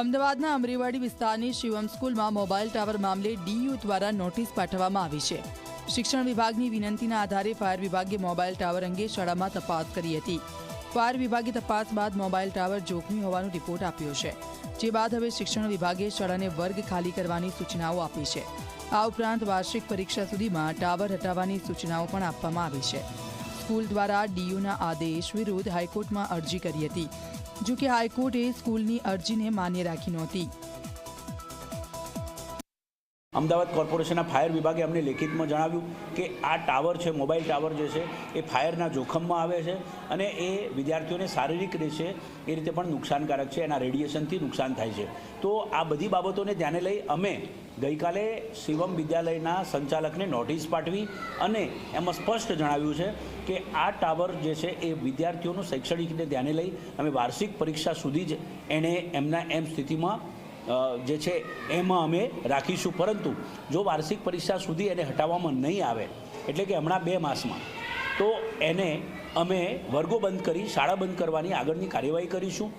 અમદાવાદના અમરેવાડી વિસ્તારની શિવમ સ્કૂલમાં મોબાઈલ ટાવર મામલે ડીયુ દ્વારા નોટિસ પાઠવવામાં આવી છે। શિક્ષણ વિભાગની વિનંતીના આધારે ફાયર વિભાગે મોબાઈલ ટાવર અંગે શાળામાં તપાસ કરી હતી। ફાયર વિભાગે તપાસ બાદ મોબાઈલ ટાવર જોખમી હોવાનો રિપોર્ટ આપ્યો છે, જે બાદ હવે શિક્ષણ વિભાગે શાળાને વર્ગ ખાલી કરવાની સૂચનાઓ આપી છે। આ ઉપરાંત વાર્ષિક પરીક્ષા સુધીમાં ટાવર હટાવવાની સૂચનાઓ પણ આપવામાં આવી છે। સ્કૂલ દ્વારા ડીયુના આદેશ વિરુદ્ધ હાઈકોર્ટમાં અરજી કરી હતી, જો કે હાઈકોર્ટે સ્કૂલની અરજીને માન્ય રાખી નહોતી। અમદાવાદ કોર્પોરેશનના ફાયર વિભાગે અમને લેખિતમાં જણાવ્યું કે આ ટાવર છે, મોબાઈલ ટાવર જે છે એ ફાયરના જોખમમાં આવે છે અને એ વિદ્યાર્થીઓને શારીરિક રીતે એ રીતે પણ નુકસાનકારક છે, એના રેડિયેશનથી નુકસાન થાય છે। તો આ બધી બાબતોને ધ્યાને લઈ અમે ગઈકાલે શિવમ વિદ્યાલયના સંચાલકને નોટિસ પાઠવી અને એમાં સ્પષ્ટ જણાવ્યું છે કે આ ટાવર જે છે એ વિદ્યાર્થીઓનું શૈક્ષણિકને ધ્યાને લઈ અમે વાર્ષિક પરીક્ષા સુધી જ એને એમના સ્થિતિમાં જે છે એમાં અમે રાખીશું, પરંતુ જો વાર્ષિક પરીક્ષા સુધી એને હટાવવામાં નહીં આવે, એટલે કે હમણાં 2 માસમાં, તો એને અમે વર્ગો બંધ કરી શાળા બંધ કરવાની આગળની કાર્યવાહી કરીશું।